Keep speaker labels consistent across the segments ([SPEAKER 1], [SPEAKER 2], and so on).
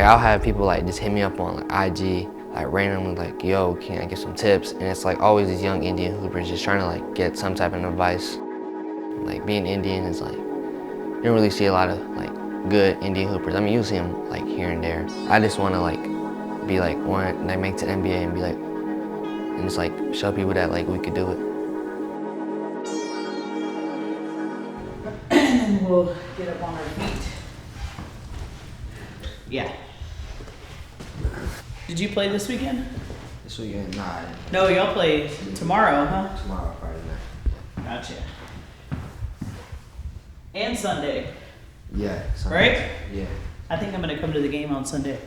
[SPEAKER 1] Like I'll have people like just hit me up on like IG, like randomly like, yo, can I get some tips? And it's like always these young Indian hoopers just trying to like get some type of advice. Like being Indian is like, you don't really see a lot of like good Indian hoopers. I mean, you see them like here and there. I just want to like be like one, like make it to NBA and be like, and just like show people that like we could do it.
[SPEAKER 2] And we'll get up on our feet. Yeah. Did you play this weekend?
[SPEAKER 1] This weekend, nah.
[SPEAKER 2] No, y'all play tomorrow, huh?
[SPEAKER 1] Tomorrow, Friday night.
[SPEAKER 2] Gotcha. And Sunday.
[SPEAKER 1] Yeah. Sunday.
[SPEAKER 2] Right?
[SPEAKER 1] Yeah.
[SPEAKER 2] I think I'm gonna come to the game on Sunday.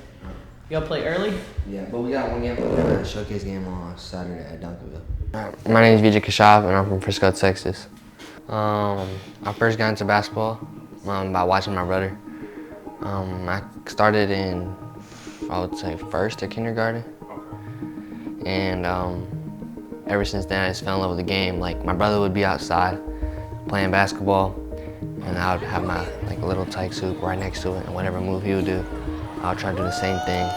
[SPEAKER 2] Y'all play early?
[SPEAKER 1] Yeah, but we got one game, a showcase game on Saturday at Duncanville. My name is VJ Keshaav and I'm from Frisco, Texas. I first got into basketball by watching my brother. I started in, I would say, first or kindergarten. And ever since then, I just fell in love with the game. Like, my brother would be outside playing basketball, and I would have my like little tight suit right next to it, and whatever move he would do, I'll try to do the same thing.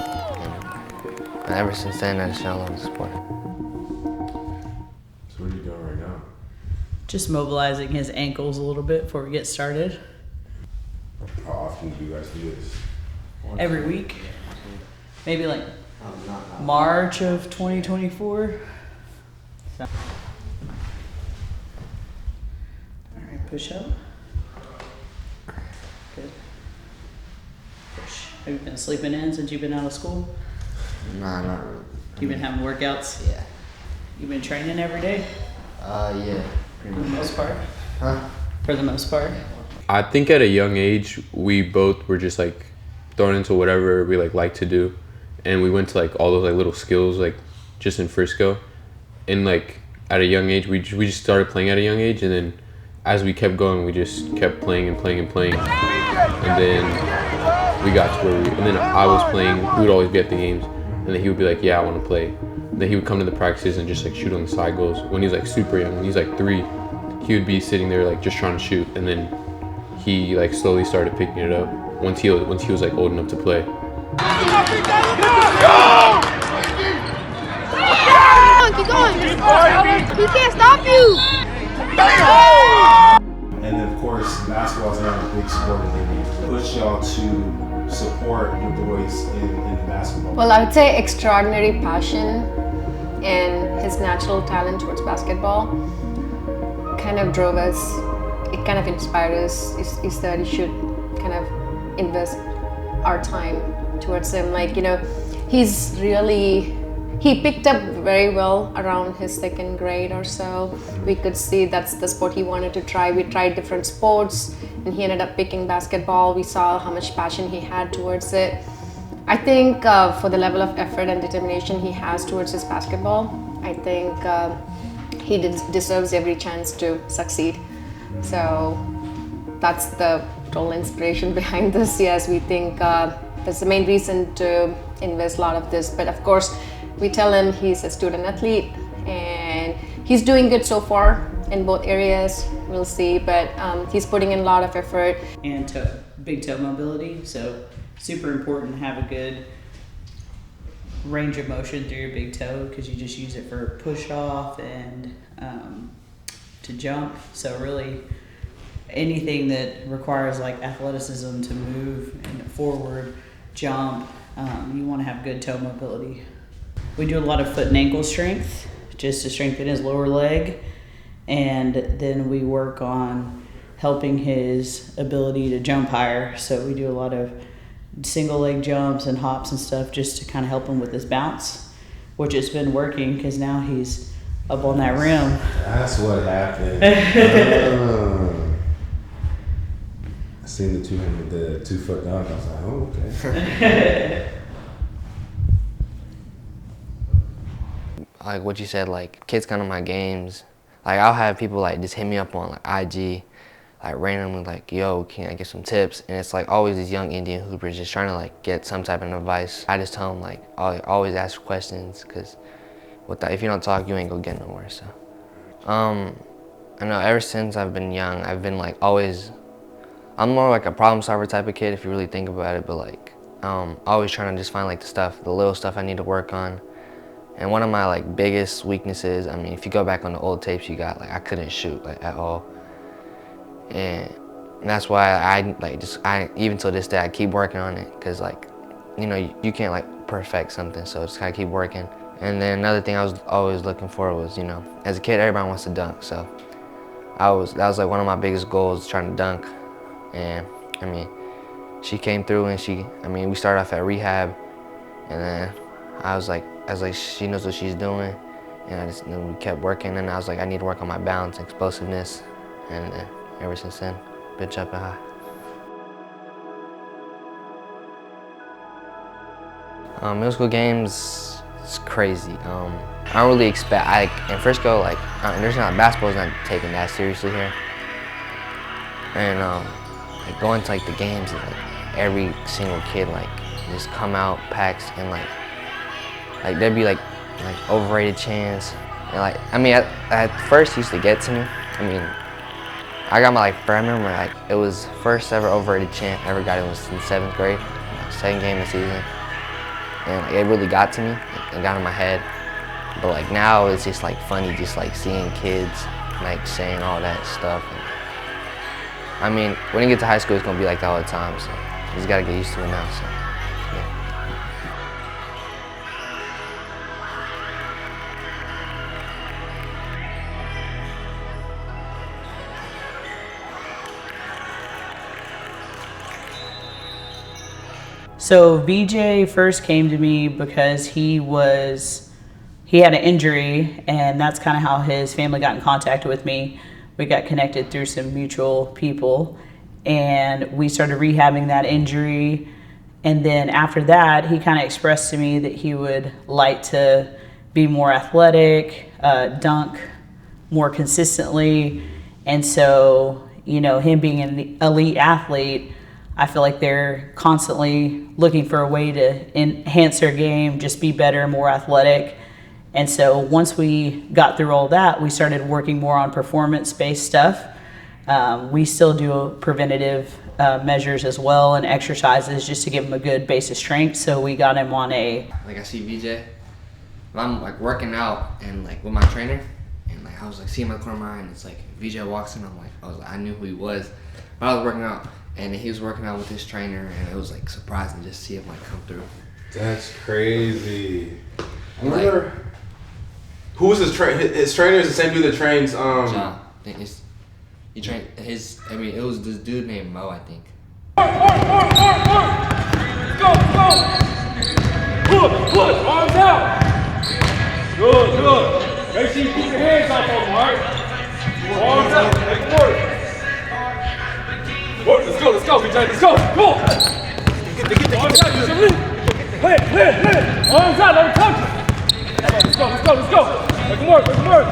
[SPEAKER 1] And ever since then, I just fell in love with the sport.
[SPEAKER 3] So what are you doing right now?
[SPEAKER 2] Just mobilizing his ankles a little bit before we get started.
[SPEAKER 3] How often do you guys do this?
[SPEAKER 2] Every week. Maybe like March of 2024. So. All right, push up. Good. Push. Have you been sleeping in since you've been out of school?
[SPEAKER 1] Nah, not really.
[SPEAKER 2] You've been having workouts?
[SPEAKER 1] Yeah.
[SPEAKER 2] You've been training every day?
[SPEAKER 1] Yeah.
[SPEAKER 2] For the most part?
[SPEAKER 1] Huh?
[SPEAKER 2] For the most part?
[SPEAKER 4] I think at a young age, we both were just like thrown into whatever we like to do. And we went to like all those like little skills like just in Frisco. And like at a young age, we just started playing at a young age. And then as we kept going, we just kept playing and playing and playing. And then we got to where and then I was playing, we would always be at the games. And then he would be like, yeah, I want to play. And then he would come to the practices and just like shoot on the side goals. When he was like super young, when he was like 3, he would be sitting there like just trying to shoot. And then he like slowly started picking it up once he was like old enough to play.
[SPEAKER 5] Keep going. He can't stop you.
[SPEAKER 3] And of course, basketball is not a big sport in India. Push y'all to support your boys in the basketball.
[SPEAKER 6] Well, I would say extraordinary passion and his natural talent towards basketball kind of drove us. It kind of inspired us. Is that he should kind of invest our time towards him. Like, you know, he picked up very well around his 2nd grade or so. We could see that's the sport he wanted to try. We tried different sports and he ended up picking basketball. We saw how much passion he had towards it. I think for the level of effort and determination he has towards his basketball, I think he deserves every chance to succeed. So that's the total inspiration behind this. Yes, we think that's the main reason to invest a lot of this. But of course, we tell him he's a student athlete and he's doing good so far in both areas. We'll see, but he's putting in a lot of effort.
[SPEAKER 2] And big toe mobility, so super important to have a good range of motion through your big toe because you just use it for push off and to jump. So really anything that requires like athleticism to move and forward, jump, you want to have good toe mobility. We do a lot of foot and ankle strength just to strengthen his lower leg, and then we work on helping his ability to jump higher. So we do a lot of single leg jumps and hops and stuff just to kind of help him with his bounce, which has been working because now he's up on that rim.
[SPEAKER 3] That's what happened. I seen the 2-foot dunk. I was like, oh, okay.
[SPEAKER 1] Like what you said, like kids come to my games. Like I'll have people like just hit me up on like IG, like randomly like, yo, can I get some tips? And it's like always these young Indian hoopers just trying to like get some type of advice. I just tell them like, always ask questions, because if you don't talk, you ain't gonna get nowhere. So, I know ever since I've been young, I've been like always, I'm more like a problem solver type of kid if you really think about it, but like always trying to just find like the little stuff I need to work on. And one of my like biggest weaknesses, I mean, if you go back on the old tapes you got, like I couldn't shoot like at all. And that's why I even till this day I keep working on it, because like, you know, you can't like perfect something, so just kind of keep working. And then another thing I was always looking for was, you know, as a kid everybody wants to dunk, so that was like one of my biggest goals, trying to dunk. And I mean, she came through, and we started off at rehab, and then I was like, she knows what she's doing, and we kept working, and I was like, I need to work on my balance and explosiveness, and ever since then, been jumping high. Middle school games, it's crazy. I don't really expect, in Frisco, like, basketball is not taken that seriously here. And like going to like the games, like every single kid like just come out, packs, and like there'd be like overrated chants. And like, I mean, at first it used to get to me. I mean, I got my I remember like it was first ever overrated chant I ever got. It was in 7th grade, second game of the season. And like, it really got to me and got in my head. But like now it's just like funny, just like seeing kids like saying all that stuff. And, I mean, when you get to high school, it's gonna be like that all the time. So you just gotta get used to it now. So yeah.
[SPEAKER 2] So VJ first came to me because he had an injury, and that's kind of how his family got in contact with me. We got connected through some mutual people, and we started rehabbing that injury. And then after that, he kind of expressed to me that he would like to be more athletic, dunk more consistently. And so, you know, him being an elite athlete, I feel like they're constantly looking for a way to enhance their game, just be better, more athletic. And so once we got through all that, we started working more on performance-based stuff. We still do preventative measures as well, and exercises just to give him a good base of strength. So we got him on a...
[SPEAKER 1] Like I see VJ, I'm like working out and like with my trainer, and like I was like seeing my corner of my eye, and it's like VJ walks in, I knew who he was. But I was working out, and he was working out with his trainer, and it was like surprising just to see him like come through.
[SPEAKER 3] That's crazy. I wonder who was his trainer? His trainer is the same dude that trains.
[SPEAKER 1] John. He trained his. I mean, it was this dude named Mo, I think.
[SPEAKER 7] Go! Push! Arms out! Good. Make sure you keep your hands off of him, alright? Arms out. Make it work. Let's go, VJ. Let's go! Go! Arms out, you Lift! Arms out, let him touch it! Let's go! Make him work!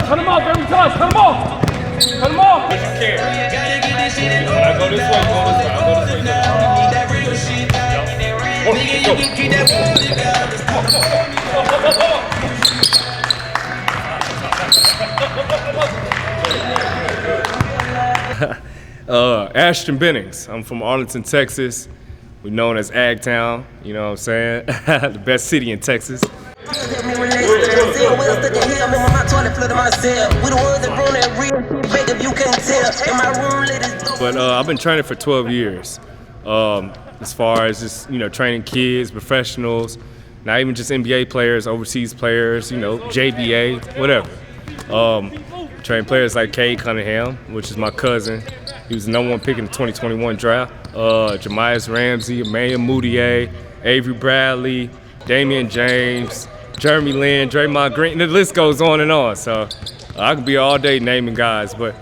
[SPEAKER 7] Cut him off every time! Cut him off! If you can. I go this way, I'll go this way. Ashton Bennings. I'm from Arlington, Texas. We're known as Ag Town, you know what I'm saying? The best city in Texas. But I've been training for 12 years. As far as just, you know, training kids, professionals, not even just NBA players, overseas players, you know, JBA, whatever. Train players like Cade Cunningham, which is my cousin. He was the #1 pick in the 2021 draft. Jamias Ramsey, Emmanuel Mudiay, Avery Bradley, Damian James, Jeremy Lin, Draymond Green, the list goes on and on. So I could be all day naming guys, but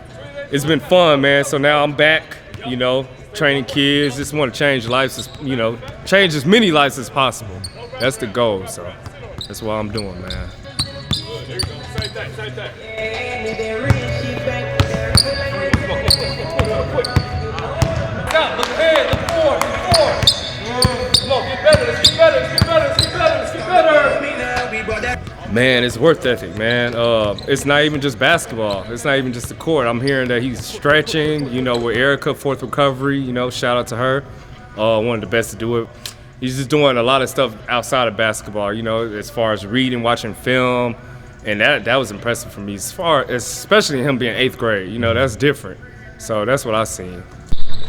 [SPEAKER 7] it's been fun, man. So now I'm back, you know, training kids. Just want to change lives, you know, change as many lives as possible. That's the goal, so that's what I'm doing, man. Look ahead, look forward. Come on, get better, let's get better. Man, it's work ethic, man. It's not even just basketball. It's not even just the court. I'm hearing that he's stretching, you know, with Erica, Fourth Recovery, you know, shout out to her. One of the best to do it. he's just doing a lot of stuff outside of basketball, you know, as far as reading, watching film, and that was impressive for me, especially him being 8th grade, you know, that's different. So that's what I seen.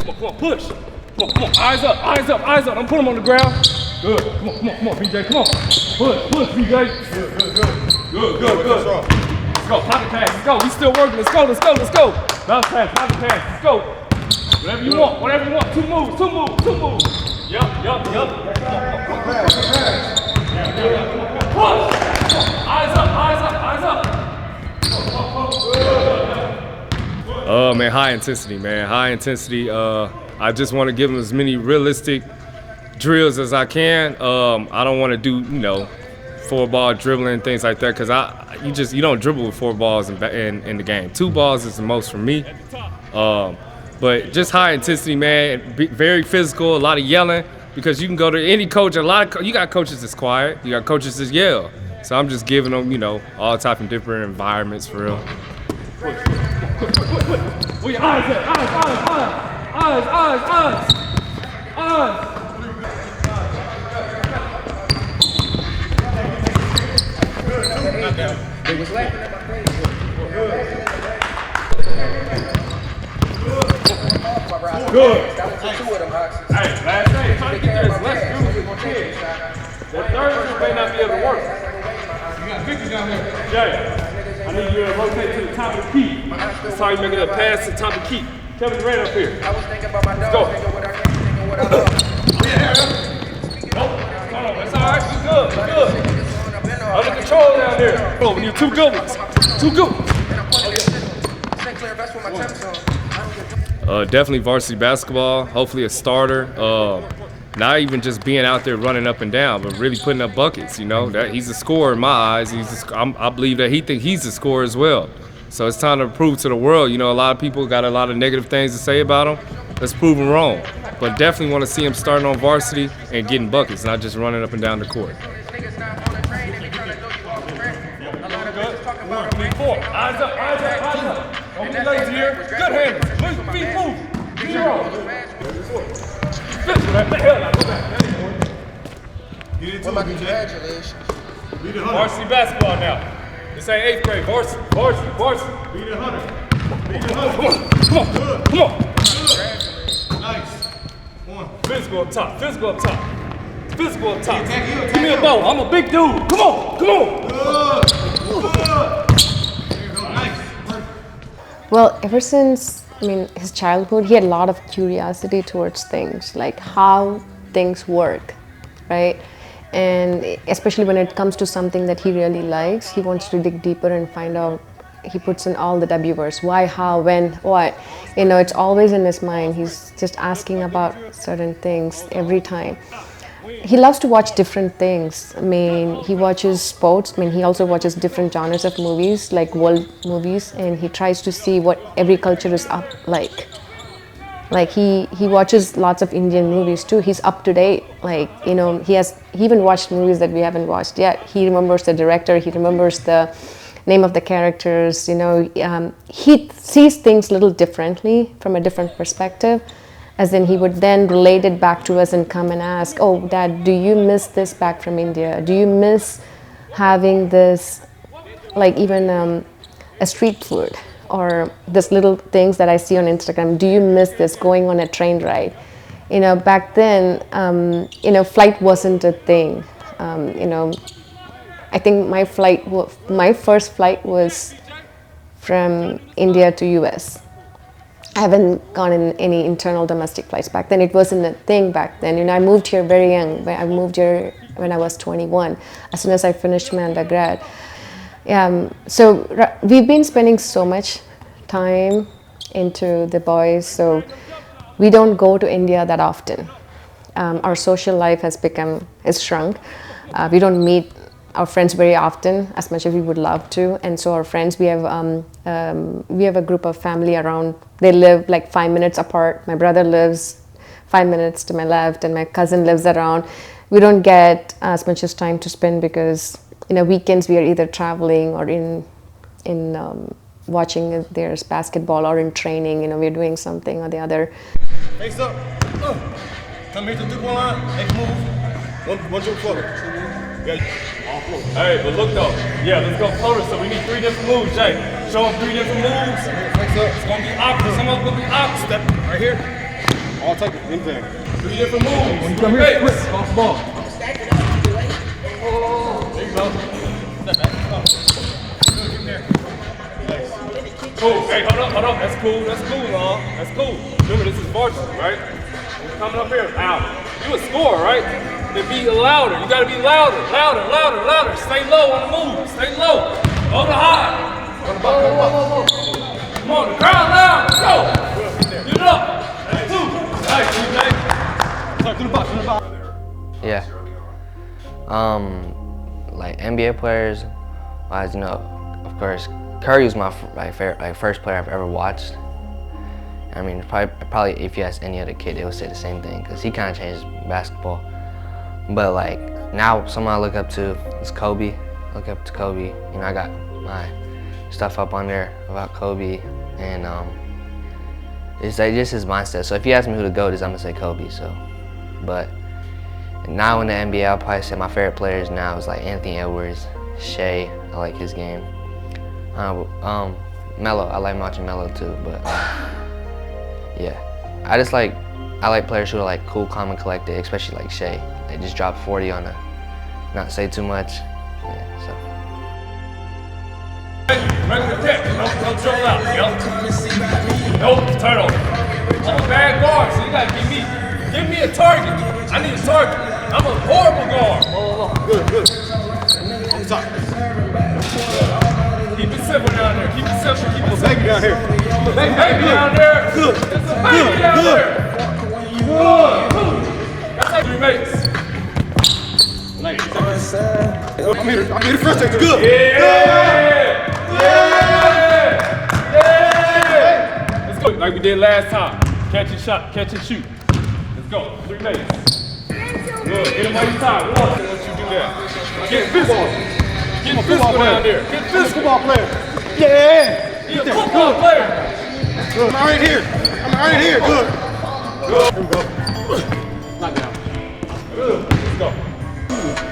[SPEAKER 7] Come on, push. Come on, eyes up, eyes up, eyes up. Don't put him on the ground. Good, come on, VJ, come on. Push, VJ. Good. Let's go, pocket pass, let's go. We still working, let's go. Bounce pass, pocket pass, let's go. Whatever you want, two moves. Yup. Push. Eyes up. Man, high intensity. I just want to give them as many realistic drills as I can. I don't want to do, 4-ball dribbling and things like that, because you don't dribble with 4 balls in the game. 2 balls is the most for me. But just high intensity, man. Very physical, a lot of yelling, because you can go to any coach. You got coaches that's quiet, you got coaches that's yell. So I'm just giving them, all type of different environments for real. Where your eyes at? Eyes. Good. Hey, last day, try to get this. Let's do it. The third one may not be able to work. You got Victor down here. Jay, I need you to rotate to the top of the key. That's how you make it a pass to the top of the key. Kevin's right up here. Let's go. Nope. That's all right. You're good. Under control down there. Oh, we need 2 good ones. 2 good ones. Definitely varsity basketball. Hopefully a starter. Not even just being out there running up and down, but really putting up buckets. That he's a scorer in my eyes. I believe that he thinks he's a scorer as well. So it's time to prove to the world. A lot of people got a lot of negative things to say about him. Let's prove him wrong. But definitely want to see him starting on varsity and getting buckets, not just running up and down the court. Eyes up. Don't be lazy here. Good handles. Feet move. 0. Varsity basketball now. This ain't 8th grade. Varsity. Beat 100. Come on. Nice. Physical up top. Give me a ball. I'm a big dude. Come on.
[SPEAKER 6] Well, ever since, his childhood, he had a lot of curiosity towards things, like how things work, right? And especially when it comes to something that he really likes, he wants to dig deeper and find out. He puts in all the W words: why, how, when, what. It's always in his mind. He's just asking about certain things every time. He loves to watch different things. He watches sports. He also watches different genres of movies, like world movies, and he tries to see what every culture is up like. Like he watches lots of Indian movies too. He's up to date. He even watched movies that we haven't watched yet. He remembers the director. He remembers the name of the characters. He sees things a little differently from a different perspective. As in, he would then relate it back to us and come and ask, "Oh, Dad, do you miss this back from India? Do you miss having this, like even a street food, or this little things that I see on Instagram? Do you miss this, going on a train ride?" Back then, flight wasn't a thing. I think my first flight was from India to US. I haven't gone in any internal domestic flights back then. It wasn't a thing back then. I moved here very young. I moved here when I was 21, as soon as I finished my undergrad. So we've been spending so much time into the boys, so we don't go to India that often. Our social life has shrunk. We don't meet our friends very often, as much as we would love to. And so our friends, we have a group of family around. They live like 5 minutes apart. My brother lives 5 minutes to my left, and my cousin lives around. We don't get as much as time to spend because weekends we are either traveling or in watching there's basketball or in training. We're doing something or the other.
[SPEAKER 3] Face up.
[SPEAKER 7] Come here to the 3-point line. Make a move. One jump floater. Yeah. All float. Hey, but look though. Yeah, let's go floater. So we need 3 different moves, Jay. Show them 3 different moves. It's gonna be opposite. Some of them gonna be opposite. Step right here. All type of anything. 3 different moves. When you come here, quick. Off the ball. There you go. Step back. Come. Good, get there. Nice. Cool. Hey, hold up. That's cool, Long. That's cool. Remember, this is varsity, right? We're coming up here. Out. You a scorer, right? Then be louder. You gotta be louder. Stay low on the move. Stay low. Hold it high. Come on, the crowd loud. Let's go. Get it up. That's 2. Nice, VJ. Start to the box.
[SPEAKER 1] Yeah. Like NBA players, as you know, of course, Curry was my first player I've ever watched. I mean, probably if you ask any other kid, they would say the same thing because he kind of changed basketball. But like now, someone I look up to is Kobe. Look up to Kobe. You know, I got my stuff up on there about Kobe, and it's like just his mindset. So if you ask me who the GOAT is, I'm gonna say Kobe. So, but now in the NBA, I'll probably say my favorite players now is like Anthony Edwards, Shea. I like his game. Melo. I like watching Melo too. But yeah, I like players who are like cool, calm, and collected, especially like Shea. They just drop 40 on a, not say too much. Yeah, so.
[SPEAKER 7] Ready to tip. Don't jump out. Nope, turtle. I'm a bad guard, so you gotta give me a target. I need a target. I'm a horrible guard. Good. On top. Keep it simple down there. Keep it simple. Keep it simple down here. Baby down there. Good. It's a baby down there. Good. That's like 3 mates. I'm here to frustrate you. Good. Yeah. Let's go. Like we did last time. Catch and shot, catch and shoot. Let's go. 3 mates. Good. Get him on your side. Watch what you do that. Get physical. Get physical down there. Get physical. Football player. Yeah. He's a football player. Good. I'm right here. Good. Here we go. Knock down. Good. Let's go.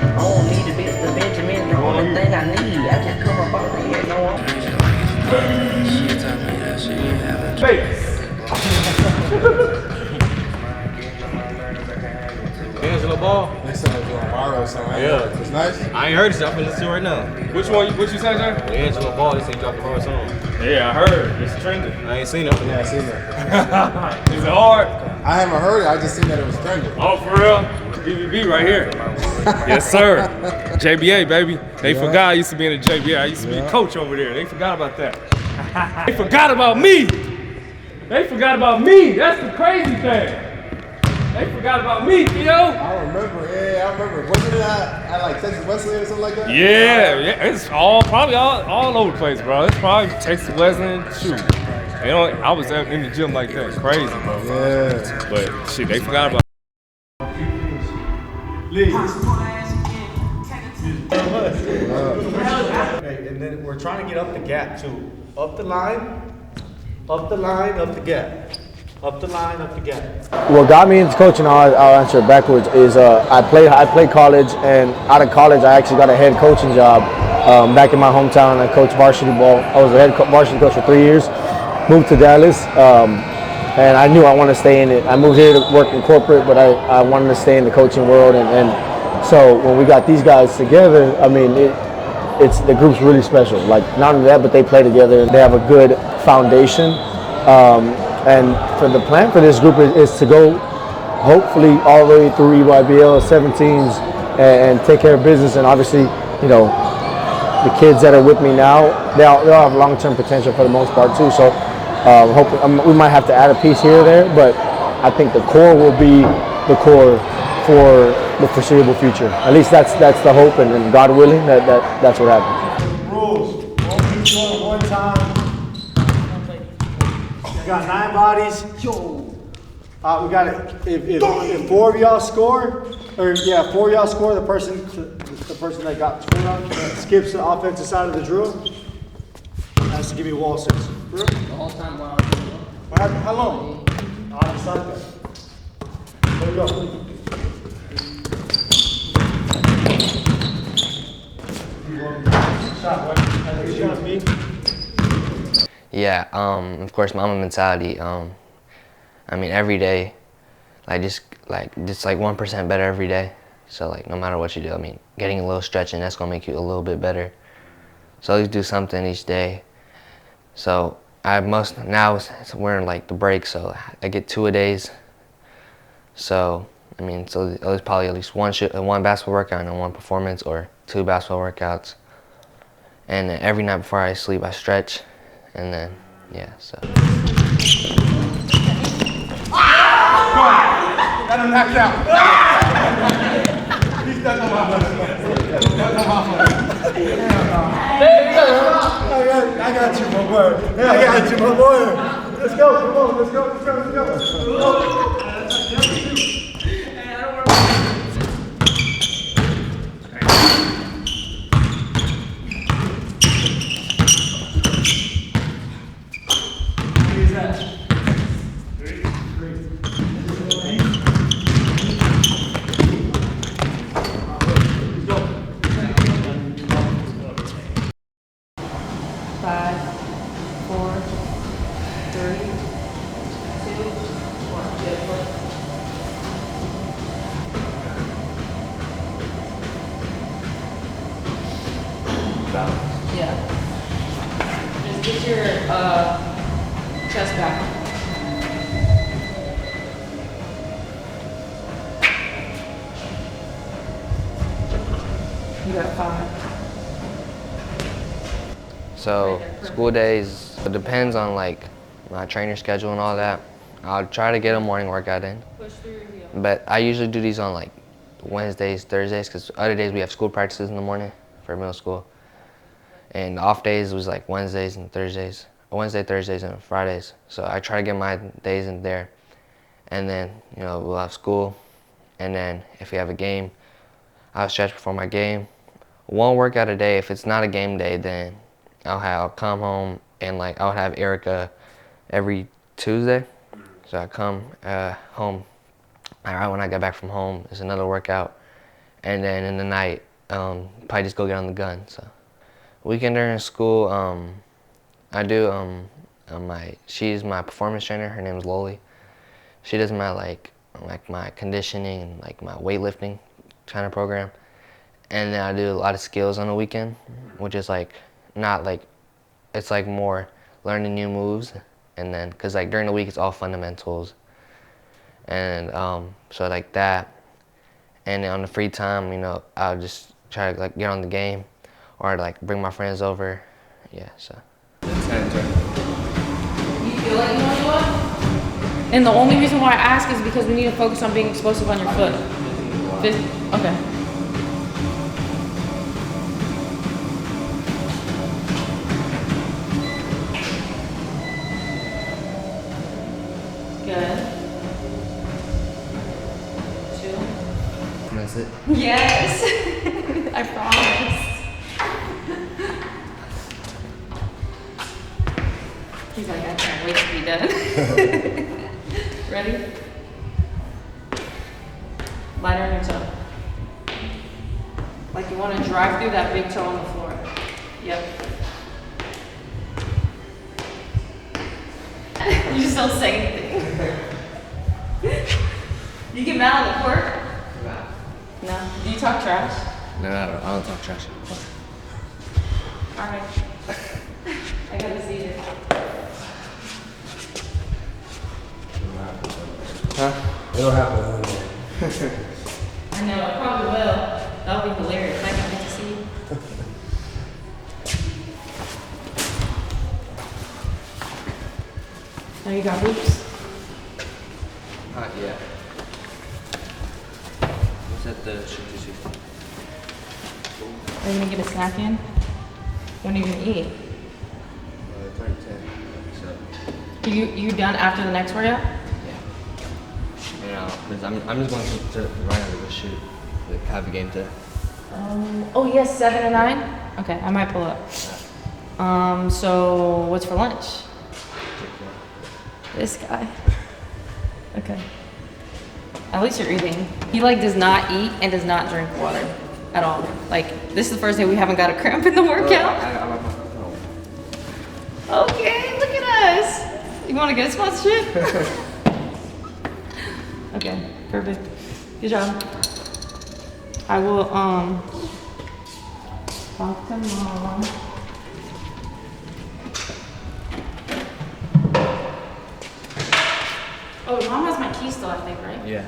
[SPEAKER 8] I don't need to be the Benjamin, the only thing I need. I just come up out here, no one.
[SPEAKER 7] Face.
[SPEAKER 9] Angelo Ball?
[SPEAKER 3] That sounds like Mara or something.
[SPEAKER 9] Yeah.
[SPEAKER 3] It's nice.
[SPEAKER 9] I ain't heard it, so I'm gonna listen to it right now.
[SPEAKER 7] Which one? What you say, Jay?
[SPEAKER 9] Angelo Ball, they say he dropped the hard song.
[SPEAKER 7] Yeah, I heard. It's trending.
[SPEAKER 9] I ain't seen it.
[SPEAKER 3] Yeah, I seen that.
[SPEAKER 7] Is it hard?
[SPEAKER 3] I haven't heard it. I just seen that it was trending.
[SPEAKER 7] Oh, for real? BBB right here. Yes, sir. JBA, baby. They forgot I used to be in the JBA. I used to be a coach over there. They forgot about that. They forgot about me. That's the crazy thing. They forgot about me, Theo.
[SPEAKER 3] I remember. Wasn't it at like Texas Wesleyan or something like that?
[SPEAKER 7] Yeah. It's probably all over the place, bro. It's probably Texas Wesleyan. Shoot. I was in the gym like that. It's crazy, bro.
[SPEAKER 3] Yeah.
[SPEAKER 7] But shit, they forgot about
[SPEAKER 10] Okay, and then we're trying to get up the gap too. Up the line, up the gap. Up the line, up the gap.
[SPEAKER 11] What got me into coaching, I'll answer it backwards, is I played college, and out of college I actually got a head coaching job back in my hometown. I coached varsity ball. I was a head varsity coach for 3 years, moved to Dallas, and I knew I wanted to stay in it. I moved here to work in corporate, but I wanted to stay in the coaching world, and so when we got these guys together, I mean, the group's really special. Like, not only that, but they play together and they have a good foundation. And for the plan for this group is to go hopefully all the way through EYBL 17s and take care of business. And obviously, you know, the kids that are with me now, they'll have long-term potential for the most part too. So we might have to add a piece here or there, but I think the core will be the core for the foreseeable future. At least that's the hope, and God willing, that's what happens.
[SPEAKER 10] Rules. One time. We got 9 bodies. We got it. If 4 of y'all score, the person that got scored on skips the offensive side of the drill. Has to give me wall sits.
[SPEAKER 8] The whole time while
[SPEAKER 10] How long? I decided that. There we go.
[SPEAKER 1] Yeah, of course, Mama mentality. I mean, every day, just 1% better every day. So like, no matter what you do, I mean, getting a little stretching, that's gonna make you a little bit better. So always do something each day. So now we're in like the break, so I get 2 a days. So I mean, so there's probably at least one basketball workout and one performance, or 2 basketball workouts. And then every night before I sleep, I stretch, and then yeah. So.
[SPEAKER 10] Got him knocked out. He's stuck on my foot. I got you, my boy. I got you, my boy. Let's go, come on, let's go.
[SPEAKER 12] Yeah. Just get your chest back. You got 5.
[SPEAKER 1] So school days, it depends on like my trainer schedule and all that. I'll try to get a morning workout in. But I usually do these on like Wednesdays, Thursdays, because other days we have school practices in the morning for middle school. And off days was like Wednesdays and Thursdays. Wednesday, Thursdays, and Fridays. So I try to get my days in there. And then, we'll have school. And then if we have a game, I'll stretch before my game. One workout a day. If it's not a game day, then I'll come home and I'll have Erica every Tuesday. So I come home. Right when I get back from home, it's another workout. And then in the night, probably just go get on the gun. So weekend during school, I do she's my performance trainer. Her name is Loli. She does my my conditioning and my weightlifting kind of program. And then I do a lot of skills on the weekend, which is it's more learning new moves. And then, cause during the week it's all fundamentals. And so that. And then on the free time, I'll just try to get on the game, or bring my friends over. Yeah, so.
[SPEAKER 12] You feel like you know what? And the only reason why I ask is because we need to focus on being explosive on your foot. Okay. Good. 2.
[SPEAKER 1] That's it?
[SPEAKER 12] Yes. I promise. He's like, I can't wait to be done. Ready? Light on your toe. Like you want to drive through that big toe on the floor. Yep. You just don't say anything. You get mad on the court? No. Do you talk trash?
[SPEAKER 1] No, I don't talk trash.
[SPEAKER 12] Alright. I gotta see it.
[SPEAKER 1] Huh? It'll happen.
[SPEAKER 12] I know, it probably will. That'll be hilarious. I can't wait to see you. Now you got hoops?
[SPEAKER 1] Not yet. What's at the shoot 260?
[SPEAKER 12] Are you gonna get a snack in? When are you gonna eat?
[SPEAKER 1] 10. So.
[SPEAKER 12] You done after the next workout?
[SPEAKER 1] Yeah. Because I'm just going to right now to go shoot. Have a game today.
[SPEAKER 12] Oh yes, 7 to 9? Okay, I might pull up. So what's for lunch? This guy. Okay. At least you're eating. He like does not eat and does not drink water at all. Like this is the first day we haven't got a cramp in the workout. Okay, look at us. You want to get a sponsorship? Okay, perfect. Good job. I will talk to Mom. Oh, Mom has my keys still, I think, right?
[SPEAKER 9] Yeah.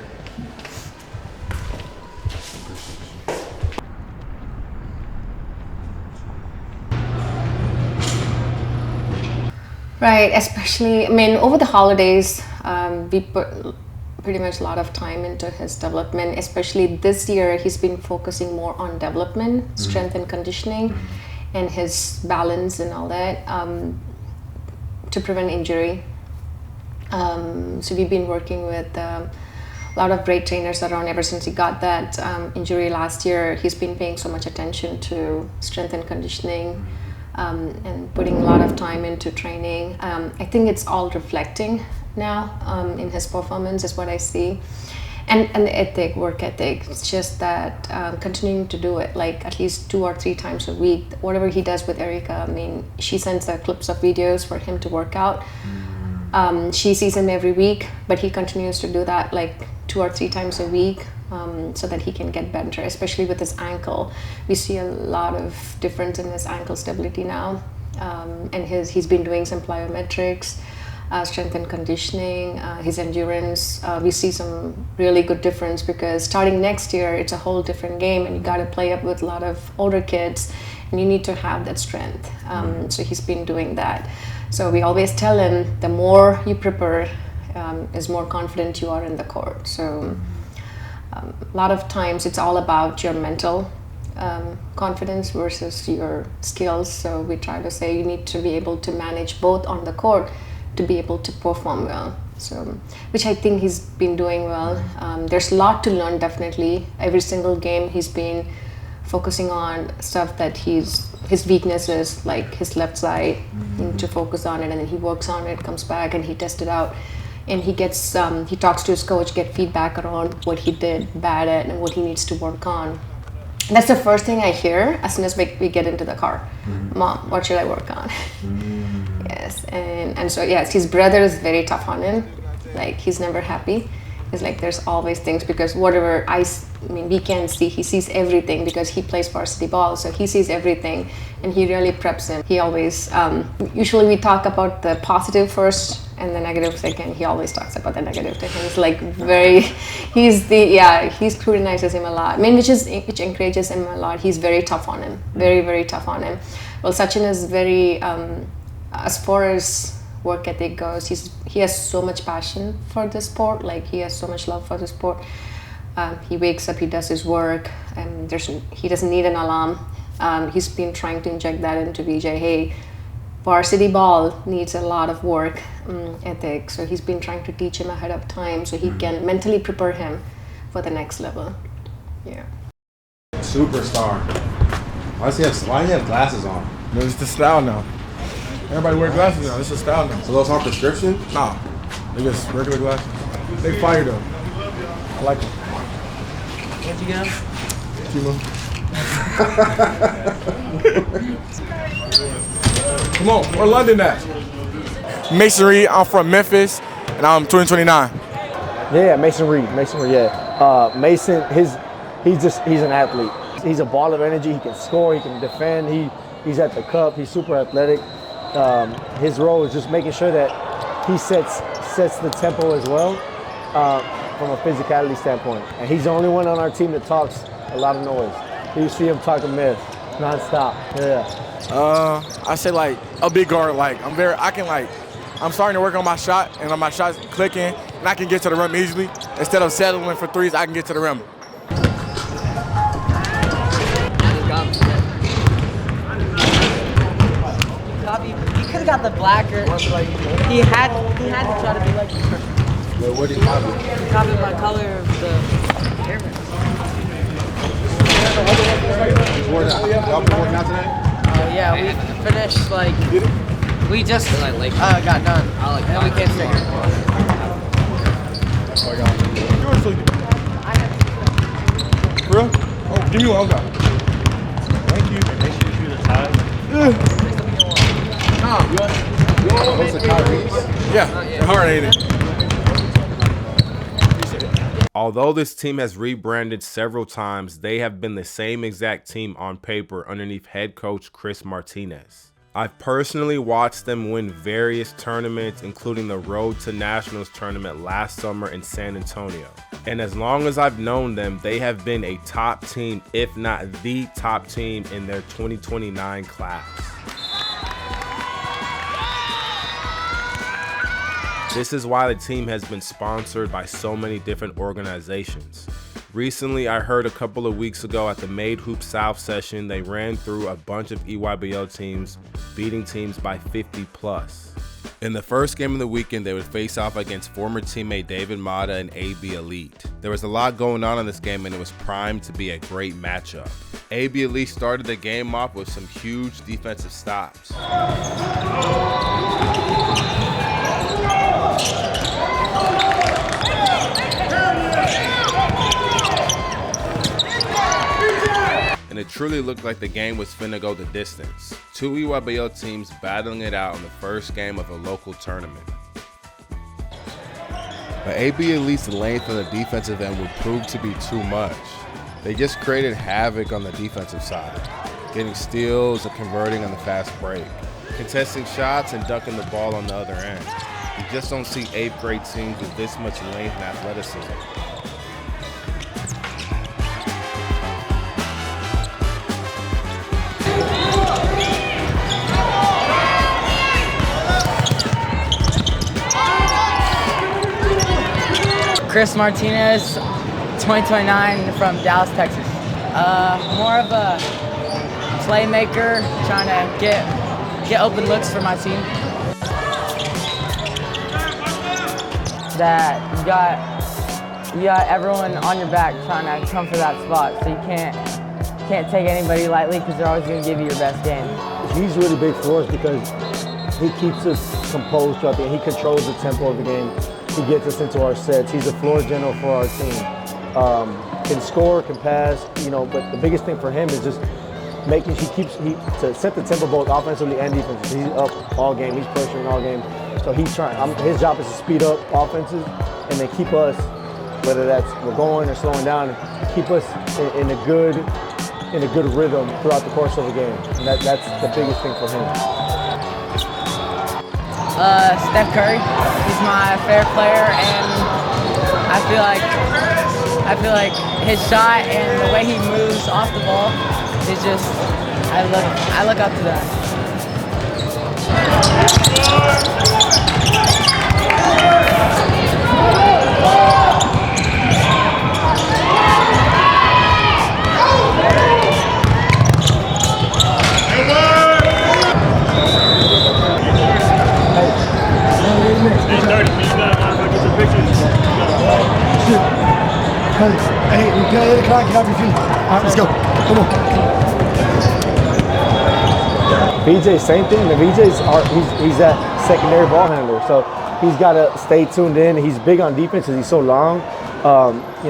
[SPEAKER 6] Right, especially, I mean, over the holidays, we put pretty much a lot of time into his development. Especially this year, he's been focusing more on development, strength and conditioning, and his balance and all that to prevent injury. So we've been working with a lot of great trainers around ever since he got that injury last year. He's been paying so much attention to strength and conditioning. And putting a lot of time into training. I think it's all reflecting now in his performance is what I see. And the work ethic, it's just that continuing to do it like at least 2 or 3 times a week. Whatever he does with Erica, I mean, she sends her clips of videos for him to work out. She sees him every week, but he continues to do that like 2 or 3 times a week. So that he can get better, especially with his ankle. We see a lot of difference in his ankle stability now, and he's been doing some plyometrics, strength and conditioning, his endurance. We see some really good difference because starting next year, it's a whole different game, and you got to play up with a lot of older kids, and you need to have that strength. So he's been doing that. So we always tell him, the more you prepare, is more confident you are in the court. So. A lot of times it's all about your mental confidence versus your skills. So we try to say you need to be able to manage both on the court to be able to perform well. So, which I think he's been doing well. There's a lot to learn, definitely. Every single game he's been focusing on stuff that his weaknesses, like his left side, to focus on it, and then he works on it, comes back and he tests it out. And he gets, he talks to his coach, get feedback around what he did bad at and what he needs to work on. And that's the first thing I hear as soon as we get into the car. Mom, what should I work on? Yes, and so yes, his brother is very tough on him. Like he's never happy. It's like there's always things because whatever I mean, we can see, he sees everything because he plays varsity ball, so he sees everything and he really preps him. He always, usually we talk about the positive first and the negative second. He always talks about the negative to him. It's like he scrutinizes him a lot. I mean, which encourages him a lot. He's very tough on him, very, very tough on him. Well, Sachin is very, as far as work ethic goes, he has so much passion for the sport. Like he has so much love for the sport. He wakes up, he does his work, and he doesn't need an alarm. He's been trying to inject that into VJ. Hey, varsity ball needs a lot of work ethic, so he's been trying to teach him ahead of time so he can mentally prepare him for the next level. Yeah.
[SPEAKER 3] Superstar. Why do you have glasses on?
[SPEAKER 13] No, it's the style now. Everybody wear glasses now. It's a style now.
[SPEAKER 3] So those aren't prescription?
[SPEAKER 13] Nah, they just regular glasses. They fire though. I like them.
[SPEAKER 2] Where'd you go?
[SPEAKER 13] Come on, where London at? Masonry, I'm from Memphis, and I'm 2029.
[SPEAKER 11] Yeah, Mason Reed, yeah. Mason, he's an athlete. He's a ball of energy, he can score, he can defend, he's at the cup, he's super athletic. His role is just making sure that he sets the tempo as well from a physicality standpoint. And he's the only one on our team that talks a lot of noise. You see him talking myth nonstop. Yeah.
[SPEAKER 13] I say like a big guard. Like I'm starting to work on my shot, and on my shot's clicking, and I can get to the rim easily. Instead of settling for threes, I can get to the rim.
[SPEAKER 2] He could have got the blacker. He had to try to be like.
[SPEAKER 3] What did you copy?
[SPEAKER 2] He copied my color of the airman.
[SPEAKER 3] Y'all been working out today?
[SPEAKER 2] Yeah, we finished like. We just got done. And we came sick.
[SPEAKER 13] That's all I got. real? Oh, give me one. Okay. Thank you.
[SPEAKER 14] Make sure you shoot the tie.
[SPEAKER 13] Those are Kyrie's? Yeah, hard ain't it?
[SPEAKER 3] Although this team has rebranded several times, they have been the same exact team on paper underneath head coach Chris Martinez. I've personally watched them win various tournaments, including the Road to Nationals tournament last summer in San Antonio. And as long as I've known them, they have been a top team, if not the top team in their 2029 class. This is why the team has been sponsored by so many different organizations. Recently, I heard a couple of weeks ago at the Made Hoop South session, they ran through a bunch of EYBL teams, beating teams by 50 plus. In the first game of the weekend, they would face off against former teammate David Mata and AB Elite. There was a lot going on in this game and it was primed to be a great matchup. AB Elite started the game off with some huge defensive stops. And it truly looked like the game was finna go the distance. Two EYBL teams battling it out in the first game of a local tournament. But AB Elite's length on the defensive end would prove to be too much. They just created havoc on the defensive side, getting steals and converting on the fast break, contesting shots and dunking the ball on the other end. You just don't see 8th grade teams with this much length and athleticism.
[SPEAKER 15] Chris Martinez, 2029 from Dallas, Texas. More of a playmaker, trying to get open looks for my team. That you got everyone on your back trying to come for that spot, so you can't take anybody lightly because they're always going to give you your best game.
[SPEAKER 11] He's really big for us because he keeps us composed throughout the game. He controls the tempo of the game. He gets us into our sets. He's a floor general for our team. Can score, can pass, but the biggest thing for him is just making, to set the tempo both offensively and defensively. He's up all game, he's pressuring all game. So his job is to speed up offenses and then keep us, whether that's we're going or slowing down, keep us in a good rhythm throughout the course of the game. And that's the biggest thing for him.
[SPEAKER 15] Steph Curry, he's my favorite player, and I feel like his shot and the way he moves off the ball is just, I look up to that.
[SPEAKER 10] Hey, we got 8 o'clock, get off your feet. All right, let's go. Come on.
[SPEAKER 11] VJ, same thing. The he's that secondary ball handler, so he's got to stay tuned in. He's big on defense because he's so long.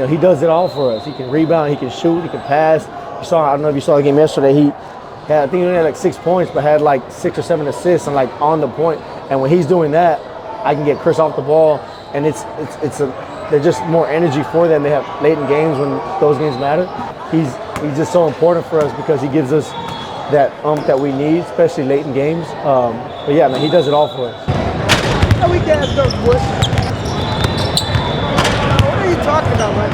[SPEAKER 11] He does it all for us. He can rebound, he can shoot, he can pass. I don't know if you saw the game yesterday. I think he only had like 6 points, but had like 6 or 7 assists and like on the point. And when he's doing that, I can get Chris off the ball, and they're just more energy for them. They have late in games when those games matter. He's just so important for us because he gives us that that we need, especially late in games. But yeah, man, he does it all for us.
[SPEAKER 10] How we gas those boys? What are you talking about, man?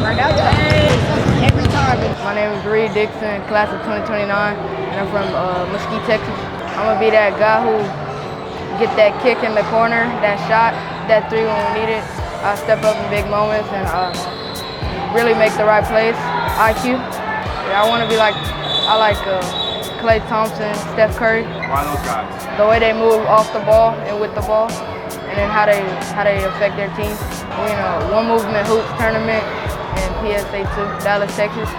[SPEAKER 10] Right now, yeah. Every time.
[SPEAKER 16] My name is Reed Dixon, class of 2029, and I'm from Mesquite, Texas. I'm gonna be that guy who get that kick in the corner, that shot, that 3 when we need it. I step up in big moments and really make the right plays. IQ. Yeah, I want to be like, I like Klay Thompson, Steph Curry.
[SPEAKER 3] Why those guys?
[SPEAKER 16] The way they move off the ball and with the ball, and then how they affect their team. One movement hoops tournament and PSA 2, Dallas, Texas.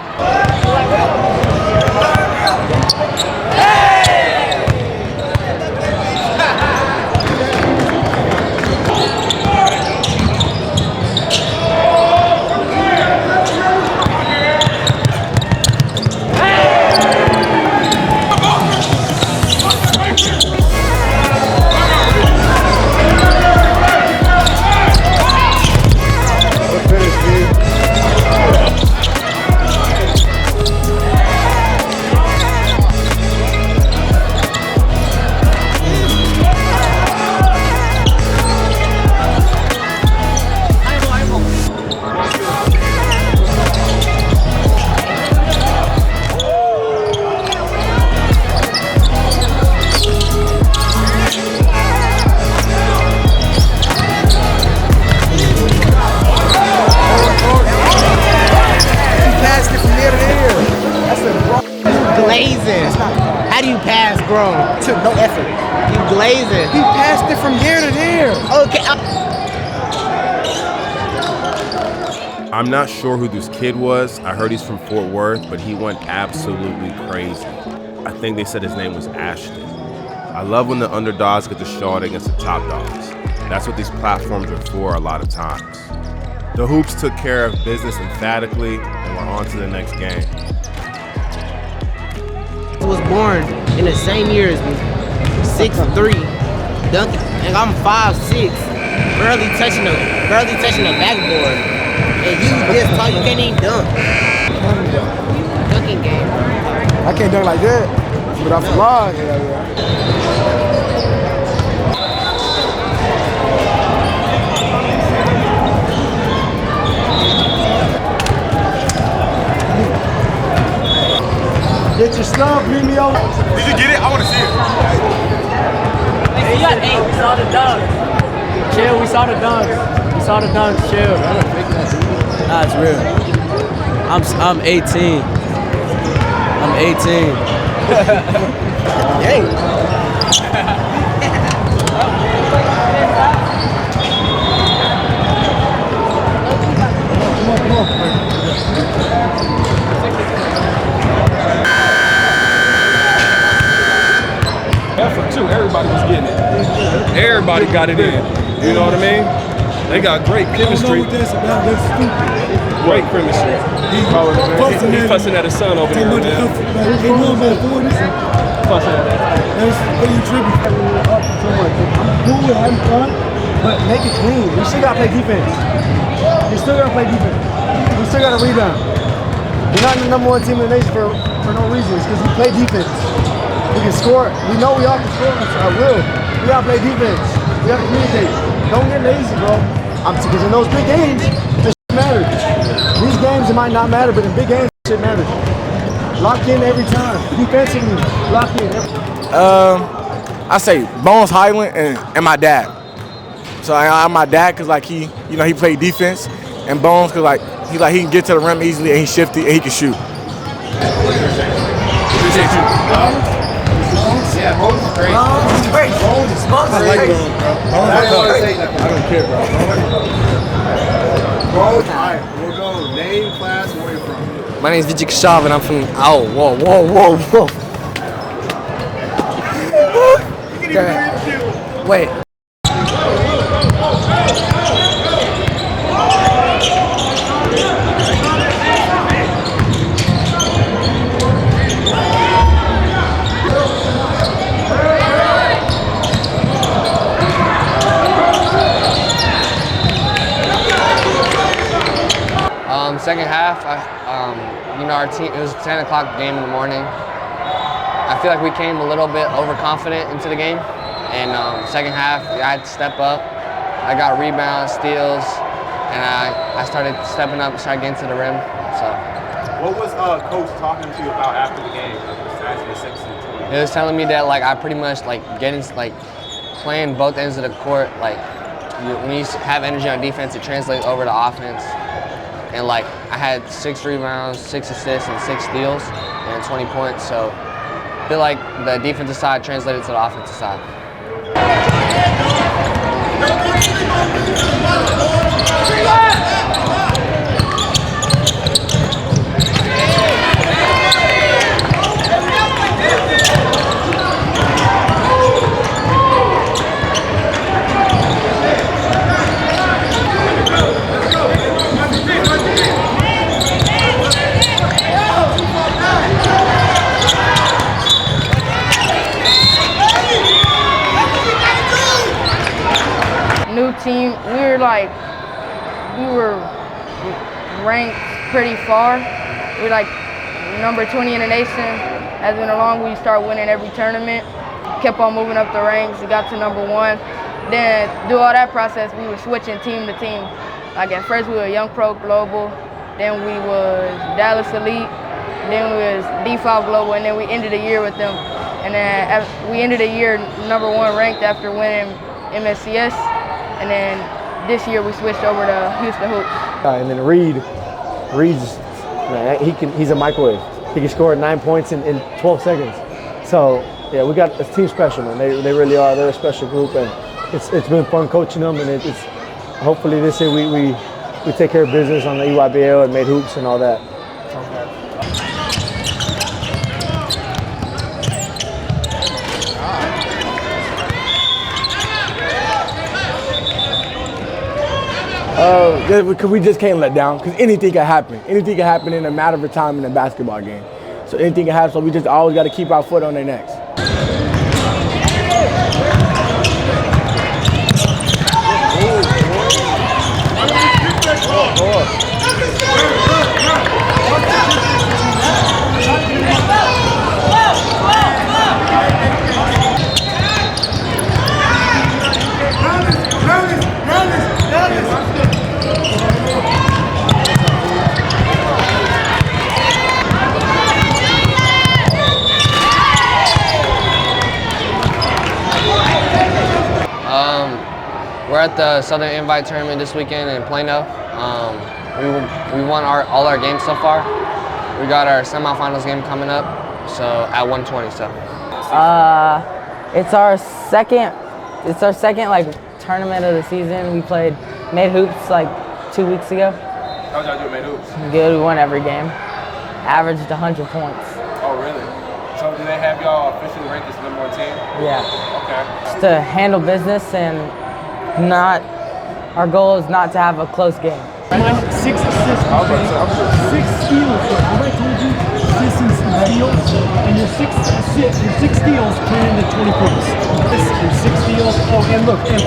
[SPEAKER 14] thrown. Took no effort.
[SPEAKER 8] You glazing.
[SPEAKER 14] He passed it from there to there.
[SPEAKER 8] Okay.
[SPEAKER 3] I'm not sure who this kid was. I heard he's from Fort Worth, but he went absolutely crazy. I think they said his name was Ashton. I love when the underdogs get to show it against the top dogs. That's what these platforms are for a lot of times. The Hoops took care of business emphatically, and we're on to the next game.
[SPEAKER 8] I was born in the same year as me. 6'3", dunking, and I'm 5'6", barely touching the backboard. And you just tall, you can't even dunk. Dunking game.
[SPEAKER 14] I can't dunk like that, but I'm fly.
[SPEAKER 10] Get your stuff, meet me over.
[SPEAKER 13] Did you get it? I want to see it.
[SPEAKER 15] Hey, you got 8. We saw the dunks. Chill, we saw the dunks. We saw the dunks, chill. Nah, it's real. I'm 18. I'm 18.
[SPEAKER 8] Dang.
[SPEAKER 10] Come on.
[SPEAKER 9] Effort too, everybody was getting it. Everybody got it in. You know what I mean? They got great chemistry. Great chemistry. He's fussing at his son over there, man. Fussing at that.
[SPEAKER 10] I'm cool with having fun, but make it clean. We still gotta play defense. We still gotta play defense. We still gotta rebound. We're not the #1 team in the nation for no reason. It's because we play defense. We can score. We know we all can score. I will. We gotta play defense. We have to communicate. Don't get lazy, bro. Because in those big games, this shit matters. These games, it might not matter, but in big games, shit matters. Lock in every time. Defensively, lock in.
[SPEAKER 13] I say Bones Highland and my dad. So I'm my dad because like he played defense, and Bones because he can get to the rim easily and he's shifty and he can shoot.
[SPEAKER 9] Appreciate you.
[SPEAKER 14] Yeah, Bones is great. Bones is great. Bones is great. I like Bones, bro. Bones is great. I don't care, bro. Bones, all right, we'll go name, class, where you from?
[SPEAKER 1] My name is VJ Keshaav, and I'm from. Whoa. Wait. Second half, our team, it was a 10 o'clock game in the morning. I feel like we came a little bit overconfident into the game. And second half, I had to step up. I got rebounds, steals, and I started stepping up and started getting to the rim. So.
[SPEAKER 3] What was coach talking to you about after the game? Besides the 6 and 20?
[SPEAKER 1] It was telling me that I pretty much playing both ends of the court. When you have energy on defense, it translates over to offense. And I had 6 rebounds, 6 assists, and 6 steals, and 20 points. So I feel like the defensive side translated to the offensive side.
[SPEAKER 16] New team, we were ranked pretty far. We were number 20 in the nation. As we went along, we started winning every tournament. Kept on moving up the ranks. We got to #1. Then through all that process, we were switching team to team. At first, we were Young Pro Global. Then we was Dallas Elite. Then we was D5 Global, and then we ended the year with them. And then we ended the year #1 ranked after winning MSCS. And then this year we switched over to Houston Hoops.
[SPEAKER 11] And then Reed's he's a microwave. He can score 9 points in 12 seconds. So Yeah, we got a team special, man. They really are. They're a special group, and it's been fun coaching them. And it's hopefully this year we take care of business on the EYBL and made hoops and all that. Because we just can't let down. Because anything can happen. Anything can happen in a matter of time in a basketball game. So anything can happen. So we just always got to keep our foot on their necks.
[SPEAKER 1] We're at the Southern Invite tournament this weekend in Plano. We won all our games so far. We got our semifinals game coming up, so at 120. So.
[SPEAKER 15] It's our second like tournament of the season. We made hoops like 2 weeks ago.
[SPEAKER 3] How y'all do made hoops?
[SPEAKER 15] Good. We won every game. Averaged 100 points.
[SPEAKER 3] Oh, really? So do they have y'all officially ranked as the #1 team?
[SPEAKER 15] Yeah.
[SPEAKER 3] Okay.
[SPEAKER 15] Just to handle business and our goal is not to have a close game.
[SPEAKER 17] 6 assists, 6 steals. Have I told you assists and steals? And your 6 steals turn into 20 points. And 6 steals. Oh, and look, and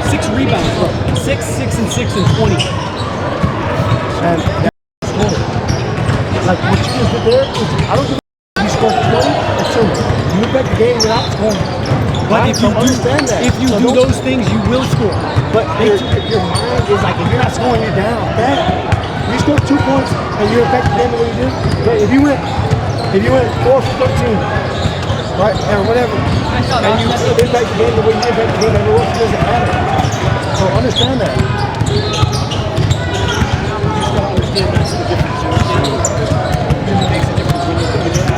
[SPEAKER 17] 6 rebounds. Look, 6, 6, and 6, and 20. And that's cool. Like what you just did there, I don't give a you scored 20 or 2. You affect the game without scoring. But if you do those things, you will score. But your mind is like, if you're not scoring, you're down. You score 2 points and you affect the game the way you do. But if you went 4 for 13, right, or whatever, and you impact the game the way you impact the game, everyone else doesn't matter. So understand that. You just gotta understand that's the difference. It makes a difference when you're active on the game.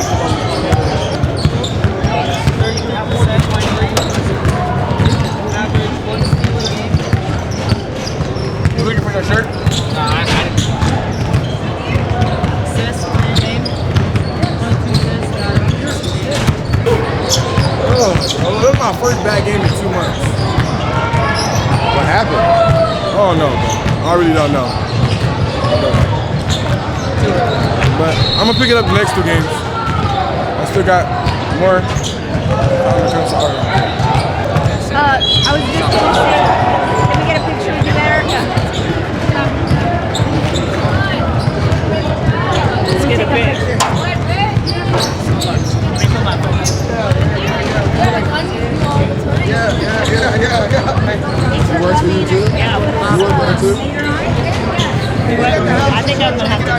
[SPEAKER 3] You looking for your shirt?
[SPEAKER 15] No, I got it. Assists, name. 22 assists.
[SPEAKER 13] Oh, this is my first bad game in 2 months.
[SPEAKER 3] What happened?
[SPEAKER 13] Oh no, bro. I really don't know. But I'm gonna pick it up the next 2 games. I still got more.
[SPEAKER 5] I was just going to say, can we get a picture of you there?
[SPEAKER 2] Let's get a pic.
[SPEAKER 14] He works for you too?
[SPEAKER 2] Yeah.
[SPEAKER 14] You work for him too?
[SPEAKER 2] I think I'm gonna have to go.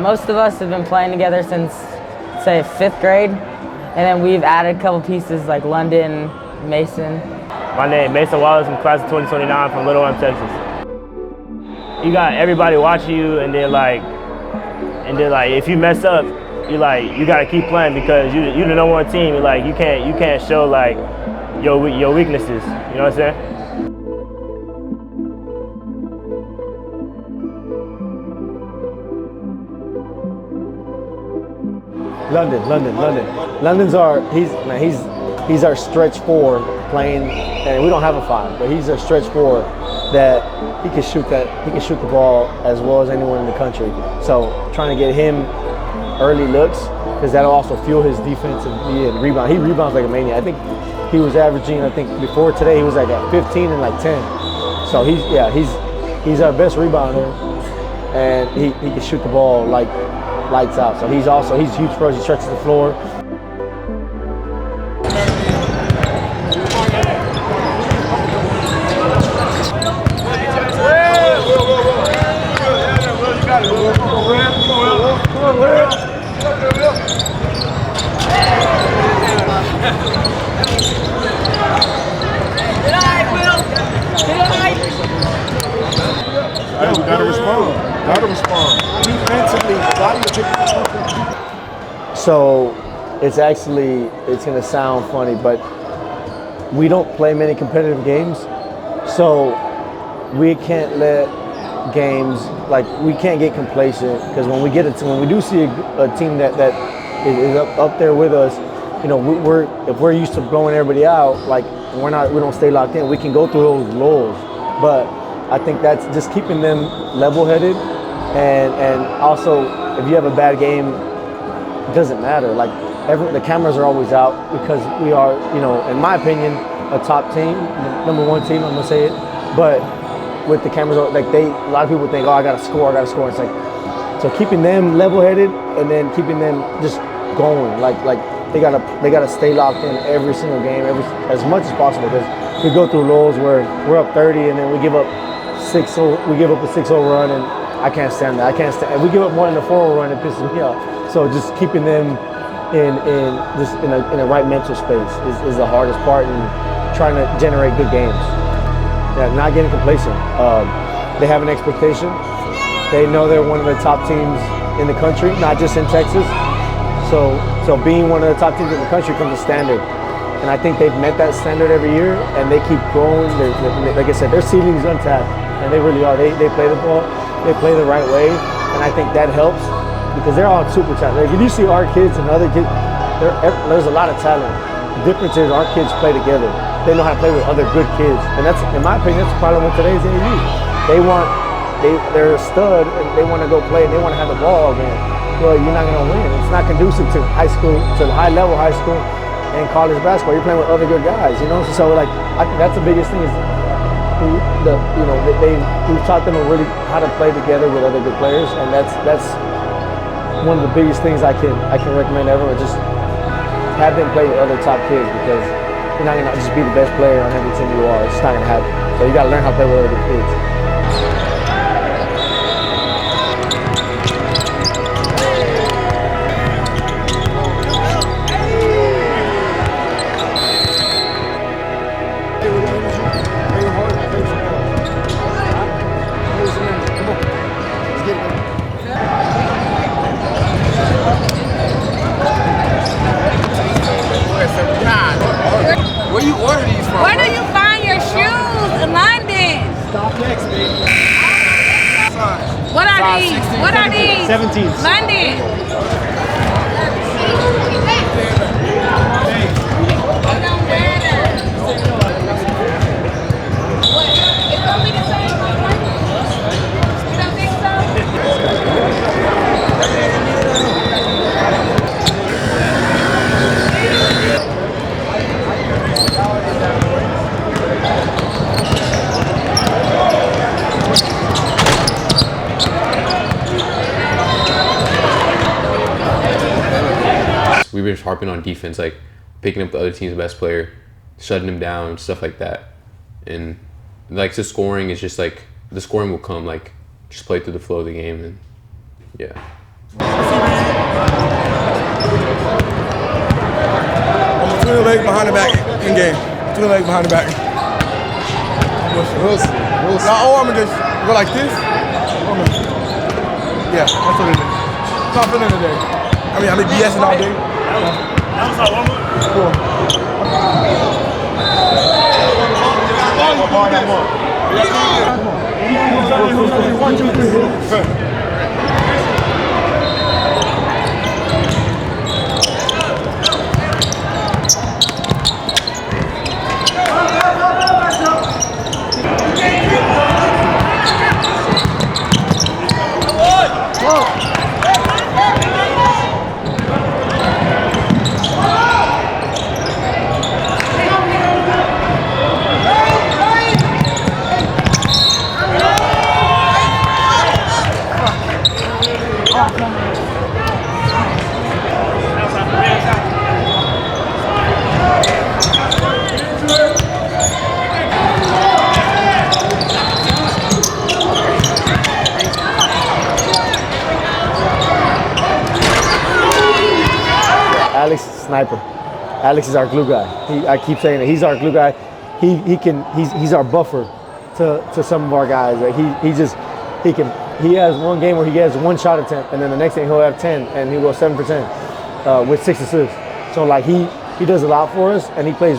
[SPEAKER 15] Most of us have been playing together since, say, 5th grade, and then we've added a couple pieces like London, Mason.
[SPEAKER 18] My name is Mason Wallace. I'm class of 2029 from Little Elm, Texas. You got everybody watching you, and then like if you mess up, you gotta keep playing because you the #1 team. You can't show like your weaknesses. You know what I'm saying?
[SPEAKER 11] London's he's our stretch 4 playing, and we don't have a 5, but he's our stretch 4 that he can shoot the ball as well as anyone in the country. So trying to get him early looks, because that'll also fuel his defense and rebound. He rebounds like a maniac. I think he was averaging, before today he was like at 15 and like 10. So he's our best rebounder, and he can shoot the ball like lights out. So he's huge for us. He stretches the floor.
[SPEAKER 9] We gotta respond. Gotta respond.
[SPEAKER 10] Defensively, why do you think?
[SPEAKER 11] So it's gonna sound funny, but we don't play many competitive games, so we can't let games, like, we can't get complacent, because when we do see a team that is up there with us, you know, if we're used to blowing everybody out, like, we don't stay locked in. We can go through those lulls, but I think that's just keeping them level-headed, and also if you have a bad game, it doesn't matter. Like, the cameras are always out, because we are, you know, in my opinion, a top team, number one team. I'm gonna say it, but with the cameras, like, a lot of people think, oh, I gotta score. It's like, so keeping them level-headed and then keeping them just going, like they gotta stay locked in every single game, as much as possible, because we go through lulls where we're up 30 and then we give up a 6-0 run, and I can't stand that. And we give up more than a 4-0 run, it pisses me off. So just keeping them in a right mental space is the hardest part, and trying to generate good games. Yeah, not getting complacent. They have an expectation. They know they're one of the top teams in the country, not just in Texas. So being one of the top teams in the country comes a standard. And I think they've met that standard every year, and they keep growing. Like I said, their ceiling is untapped, and they really are. They play the ball, they play the right way, and I think that helps, because they're all super talented. Like, if you see our kids and other kids, there's a lot of talent. The difference is our kids play together. They know how to play with other good kids, and that's, in my opinion, that's the problem with today's AAU. They're a stud, and they want to go play, and they want to have the ball, man. Well, you're not going to win. It's not conducive to high school, to high-level high school and college basketball. You're playing with other good guys, you know. So like, I think that's the biggest thing is, we've taught them how to play together with other good players, and that's one of the biggest things I can recommend everyone. Just have them play with other top kids, because you're not gonna just be the best player on every team you are. It's just not gonna happen. So you gotta learn how to play with other kids.
[SPEAKER 9] Where you order these from?
[SPEAKER 5] Where do you find your shoes in London?
[SPEAKER 10] Stop next, baby.
[SPEAKER 5] What are these?
[SPEAKER 10] 17s.
[SPEAKER 5] London.
[SPEAKER 4] We were just harping on defense, like picking up the other team's best player, shutting him down, stuff like that. And like, the scoring is just like, the scoring will come, like, just play through the flow of the game, and yeah.
[SPEAKER 13] I'm between the leg behind the back in game. Between the leg behind the back. Wilson. Now, I'm gonna just go like this. Yeah, that's what it is. Confident today. I mean BSing all day.
[SPEAKER 17] That was our warm-up.
[SPEAKER 13] Cool.
[SPEAKER 11] Alex is a sniper. Alex is our glue guy. I keep saying it. He's our glue guy. He's our buffer to some of our guys. Like he He has one game where he gets 1 shot attempt, and then the next thing he'll have 10, and he'll go 7% with 6 assists. So like he does a lot for us, and he plays.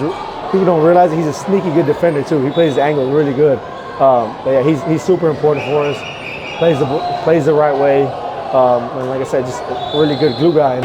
[SPEAKER 11] People don't realize that he's a sneaky good defender too. He plays the angle really good. But yeah, he's super important for us. Plays the right way, and like I said, just a really good glue guy.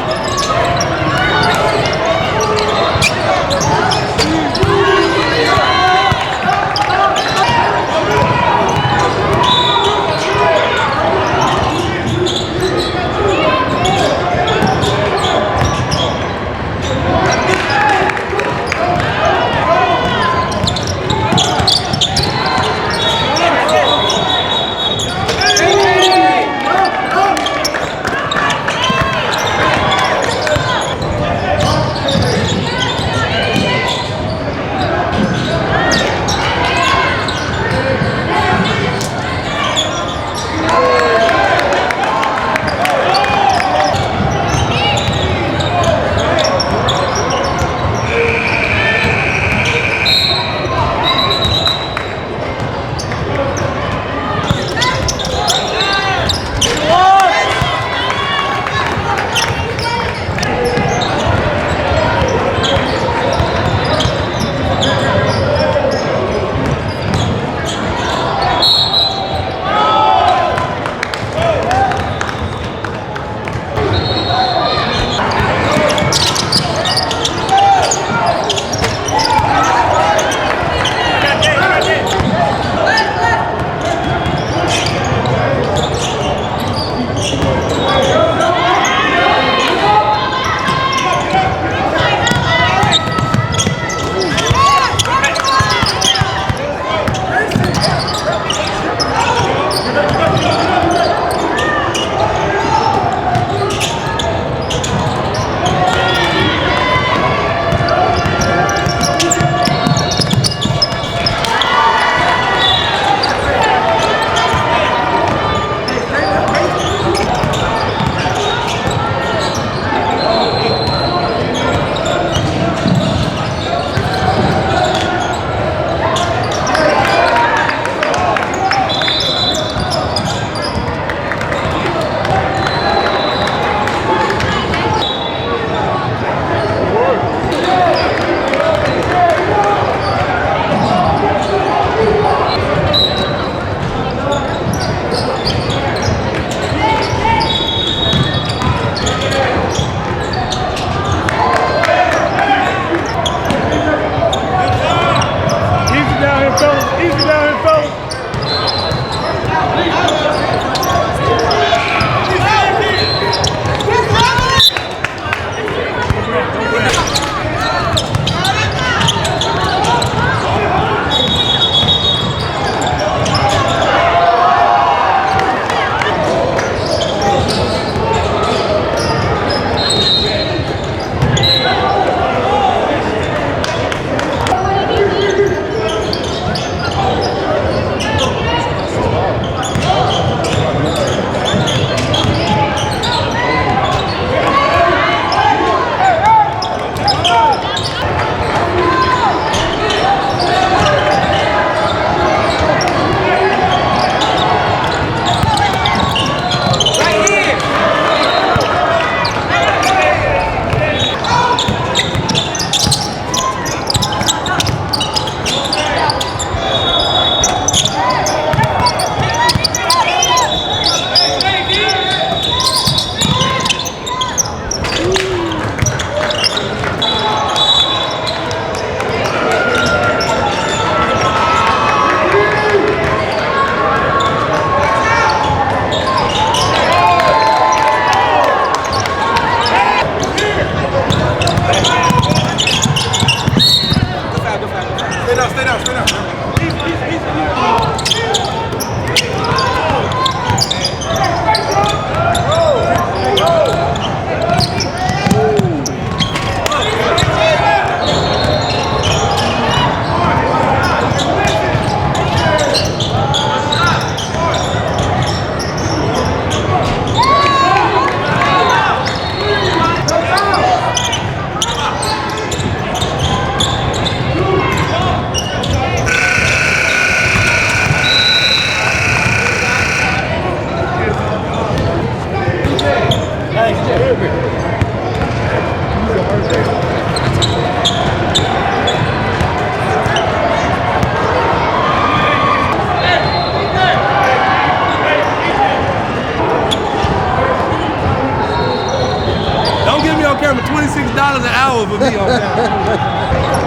[SPEAKER 9] power for me on that.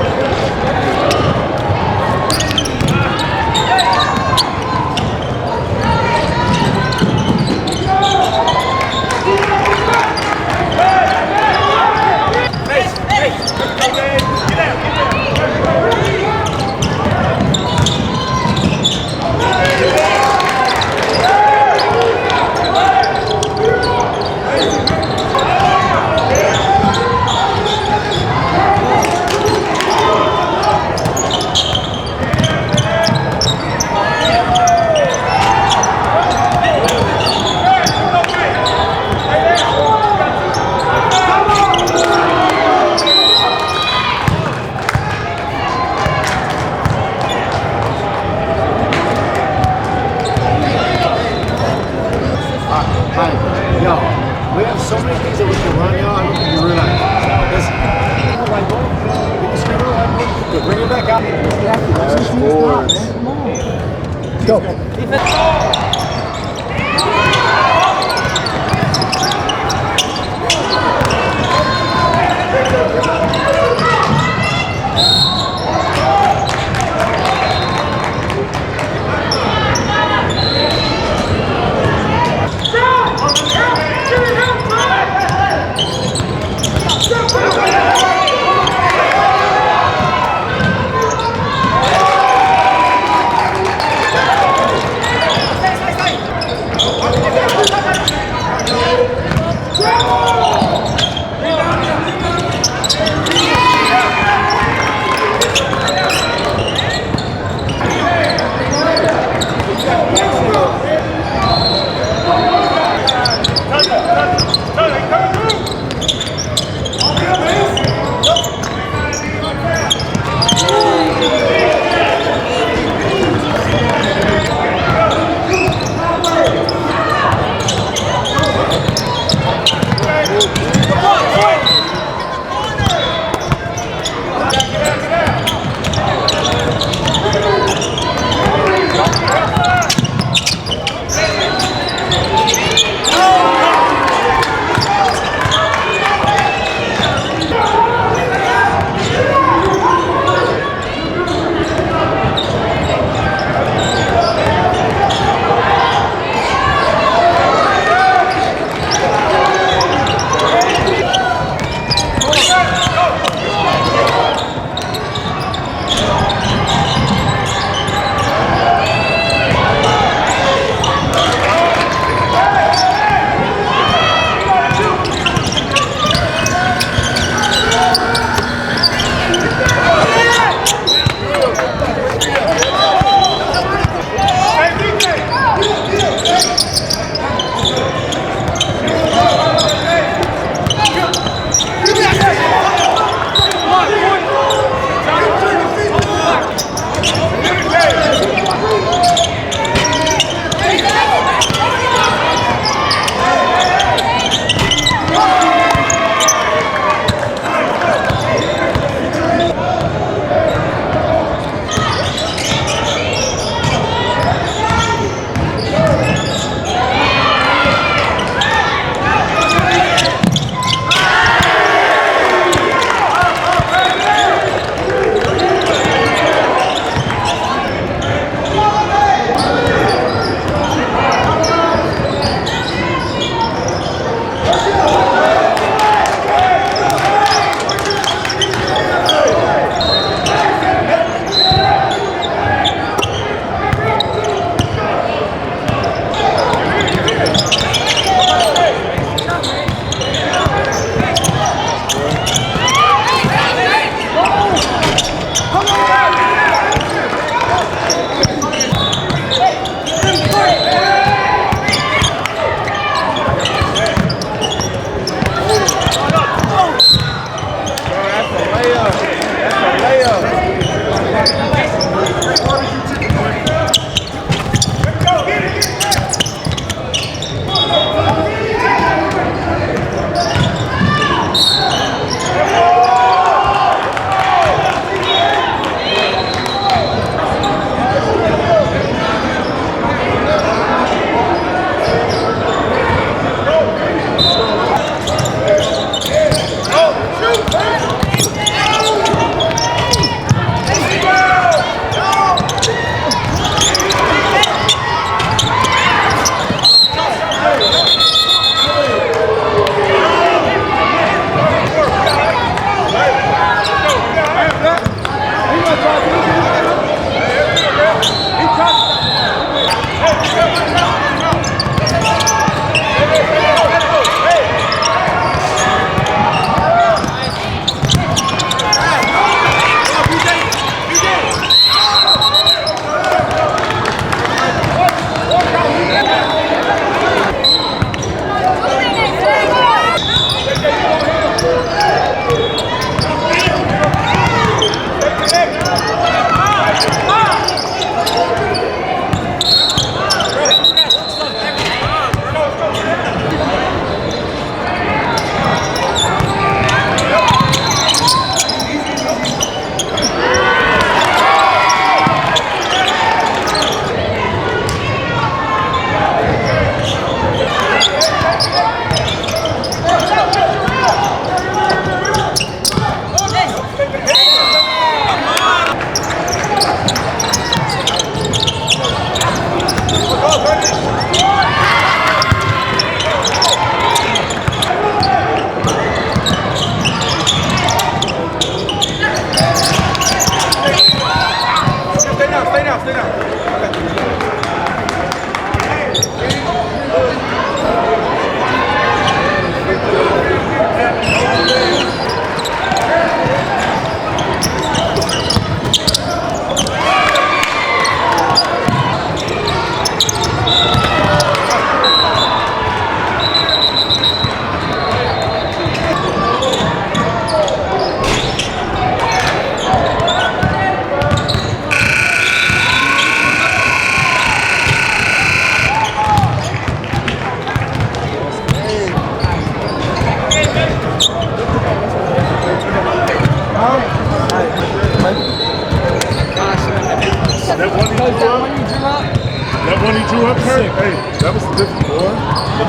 [SPEAKER 10] Yo, we have so many things that we can run, yo. I don't think you realize. Listen, bring it back out. Go.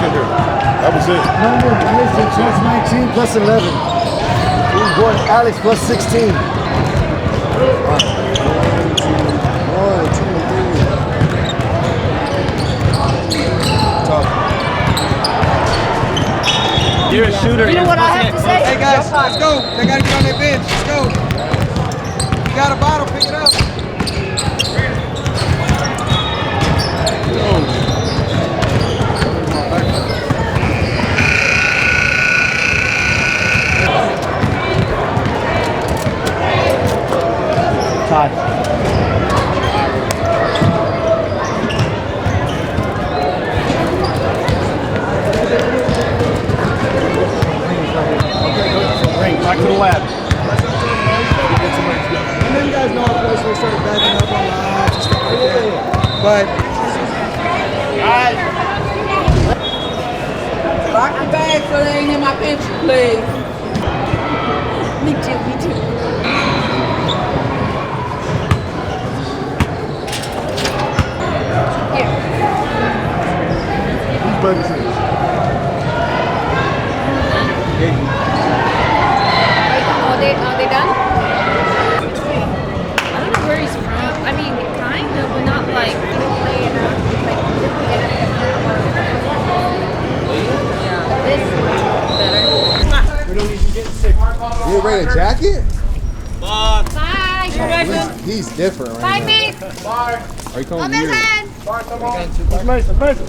[SPEAKER 9] right here. That was it.
[SPEAKER 10] Number Mason plus 19 plus 11. Boy, Alex plus 16.
[SPEAKER 14] 1, 2, 3. You're a shooter.
[SPEAKER 16] You know what I have to say?
[SPEAKER 14] Hey guys, let's go. They gotta get on their bench. Let's go. You got a bottle, pick it up.
[SPEAKER 10] Todd. Back to the lab.
[SPEAKER 14] And then you guys know, of course, we started backing up on lines and stuff like that. But
[SPEAKER 15] Lock the bag so they ain't in my picture, please.
[SPEAKER 16] Me too, me too. Here.
[SPEAKER 10] Whose bug is this?
[SPEAKER 5] Are they done?
[SPEAKER 12] I don't know where he's from. I mean, kind of, but not like.
[SPEAKER 14] we don't need to get sick.
[SPEAKER 19] You ready a jacket?
[SPEAKER 5] Bye.
[SPEAKER 19] He's different right
[SPEAKER 5] Bye,
[SPEAKER 19] now.
[SPEAKER 5] mate.
[SPEAKER 19] Are you coming
[SPEAKER 5] On
[SPEAKER 19] here?
[SPEAKER 5] this end.
[SPEAKER 10] Mason.